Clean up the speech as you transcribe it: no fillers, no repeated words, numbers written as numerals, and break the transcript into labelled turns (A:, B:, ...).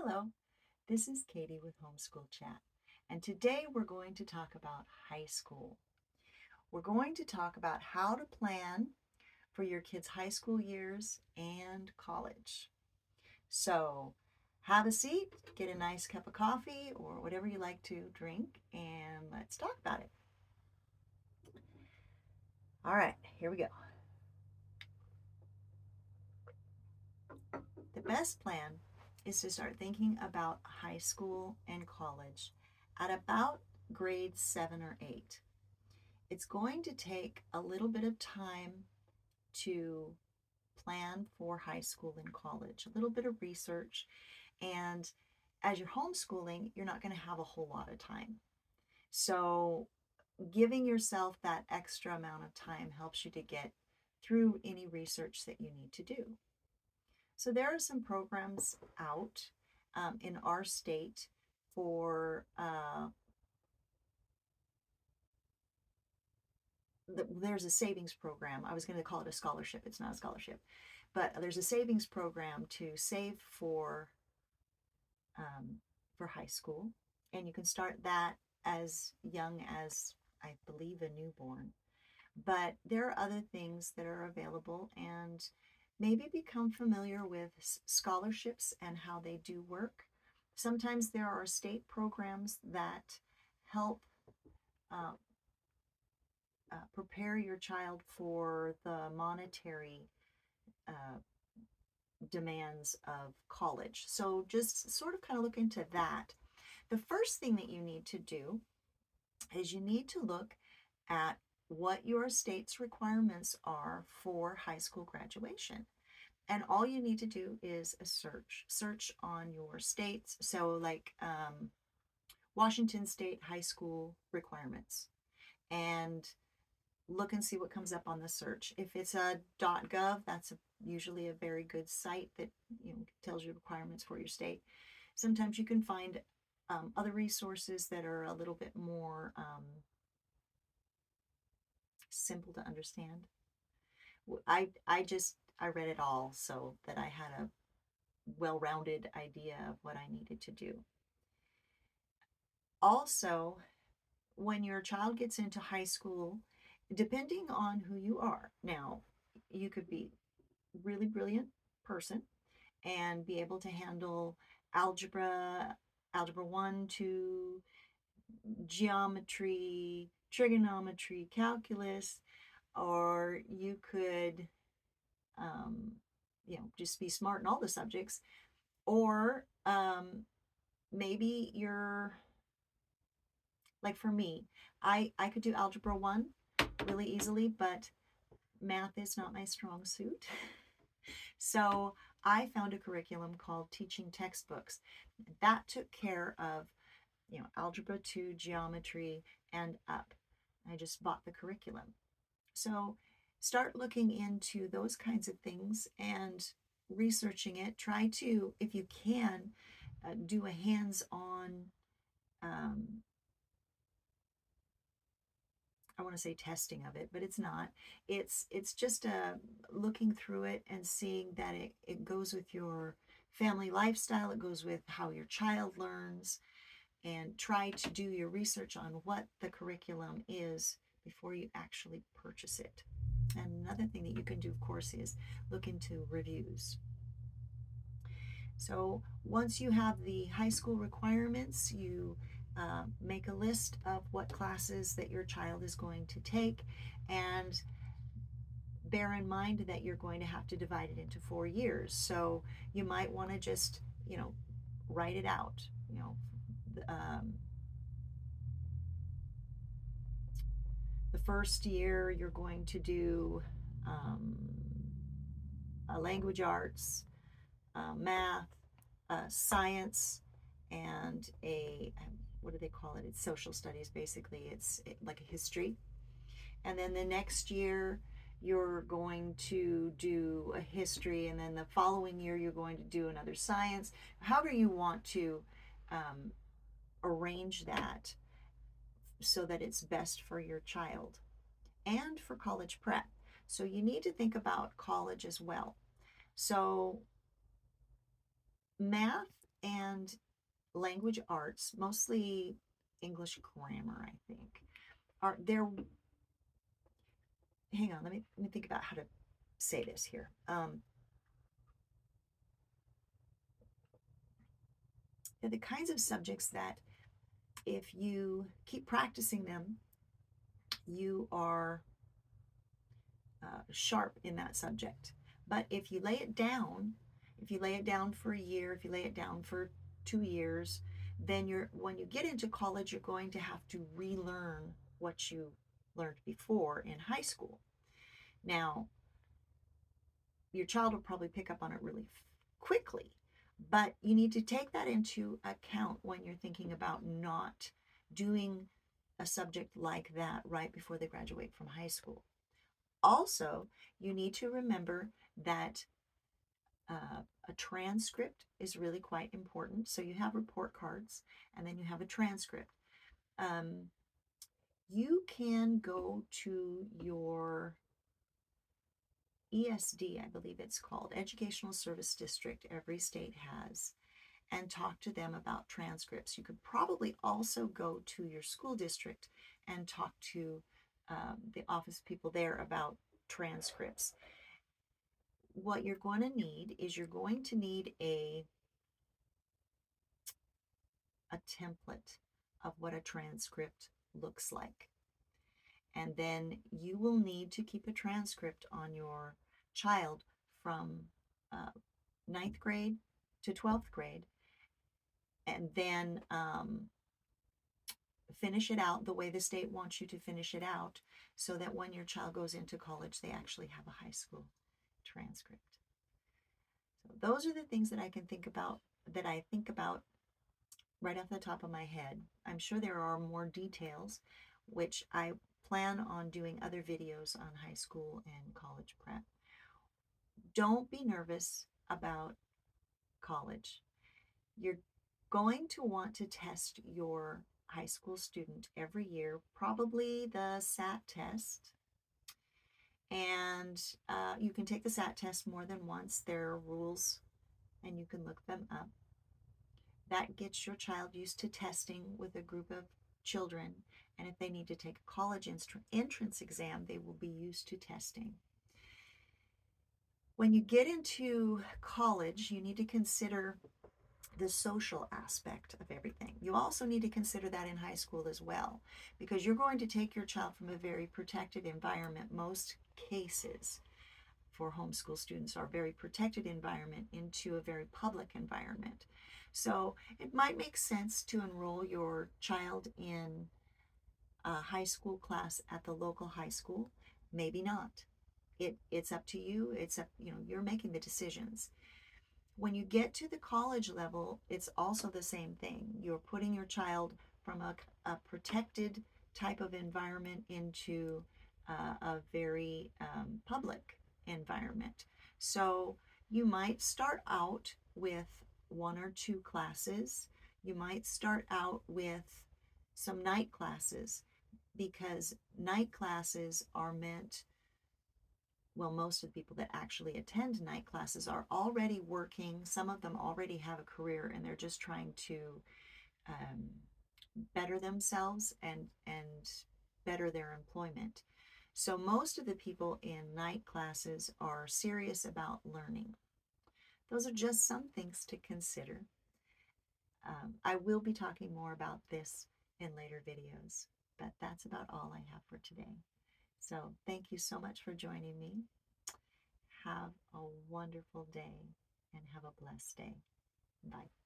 A: Hello, this is Katie with Homeschool Chat, and today we're going to talk about high school. We're going to talk about how to plan for your kids' high school years and college. So, have a seat, get a nice cup of coffee or whatever you like to drink, and let's talk about it. All right, here we go. The best plan is to start thinking about high school and college at about grade 7 or 8. It's going to take a little bit of time to plan for high school and college, a little bit of research. And as you're homeschooling, you're not going to have a whole lot of time. So, giving yourself that extra amount of time helps you to get through any research that you need to do. So, there are some programs out in our state for there's a savings program. I was going to call it a scholarship. It's not a scholarship, but there's a savings program to save for high school, and you can start that as young as I believe a newborn. But there are other things that are available, and maybe become familiar with scholarships and how they do work. Sometimes there are state programs that help uh, prepare your child for the monetary uh, demands of college. So just sort of kind of look into that. The first thing that you need to do is you need to look at what your state's requirements are for high school graduation. And all you need to do is a search on your states. So like Washington State high school requirements, and look and see what comes up on the search. If it's a .gov, that's usually a very good site that tells you requirements for your state. Sometimes you can find other resources that are a little bit more simple to understand. I read it all so that I had a well-rounded idea of what I needed to do. Also, when your child gets into high school, depending on who you are, now you could be really brilliant person and be able to handle algebra 1, 2, geometry, trigonometry, calculus, or you could um, just be smart in all the subjects, or maybe you're like, for me, I could do algebra 1 really easily, but math is not my strong suit. So I found a curriculum called Teaching Textbooks. That took care of, algebra 2, geometry, and up. I just bought the curriculum. So start looking into those kinds of things and researching it. Try to, if you can, do a hands-on, I want to say testing of it, but it's not. It's just looking through it and seeing that it goes with your family lifestyle. It goes with how your child learns, and try to do your research on what the curriculum is before you actually purchase it. And another thing that you can do, of course, is look into reviews. So once you have the high school requirements, you make a list of what classes that your child is going to take, and bear in mind that you're going to have to divide it into 4 years. So you might want to just, write it out. The first year you're going to do a language arts, math, science, and what do they call it? It's social studies, basically. It's like a history. And then the next year, you're going to do a history, and then the following year, you're going to do another science. However, you want to arrange that so that it's best for your child and for college prep. So you need to think about college as well. So math and and language arts, mostly English grammar, I think, are there. Hang on, let me think about how to say this here. They're the kinds of subjects that if you keep practicing them, you are sharp in that subject. But if you lay it down, if you lay it down for a year, if you lay it down for 2 years, then when you get into college, you're going to have to relearn what you learned before in high school. Now, your child will probably pick up on it really quickly, but you need to take that into account when you're thinking about not doing a subject like that right before they graduate from high school. Also, you need to remember that a transcript is really quite important. So you have report cards and then you have a transcript. You can go to your ESD, I believe it's called, Educational Service District, every state has, and talk to them about transcripts. You could probably also go to your school district and talk to the office people there about transcripts. What you're going to need is you're going to need a template of what a transcript looks like. And then you will need to keep a transcript on your child from 9th grade to 12th grade, and then finish it out the way the state wants you to finish it out, so that when your child goes into college, they actually have a high school transcript. So those are the things that I think about right off the top of my head. I'm sure there are more details, which I plan on doing other videos on high school and college prep. Don't be nervous about college. You're going to want to test your high school student every year, probably the SAT test. And you can take the SAT test more than once. There are rules, and you can look them up. That gets your child used to testing with a group of children. And if they need to take a college entrance exam, they will be used to testing. When you get into college, you need to consider the social aspect of everything. You also need to consider that in high school as well, because you're going to take your child from a very protected environment. Most cases for homeschool students are a very protected environment into a very public environment. So it might make sense to enroll your child in a high school class at the local high school. Maybe not. It's up to you. You're making the decisions. When you get to the college level, it's also the same thing. You're putting your child from a protected type of environment into a very public environment. So you might start out with 1 or 2 classes. You might start out with some night classes, because night classes are meant, well, most of the people that actually attend night classes are already working. Some of them already have a career, and they're just trying to better themselves and better their employment. So most of the people in night classes are serious about learning. Those are just some things to consider. I will be talking more about this in later videos, but that's about all I have for today. So thank you so much for joining me. Have a wonderful day and have a blessed day. Bye.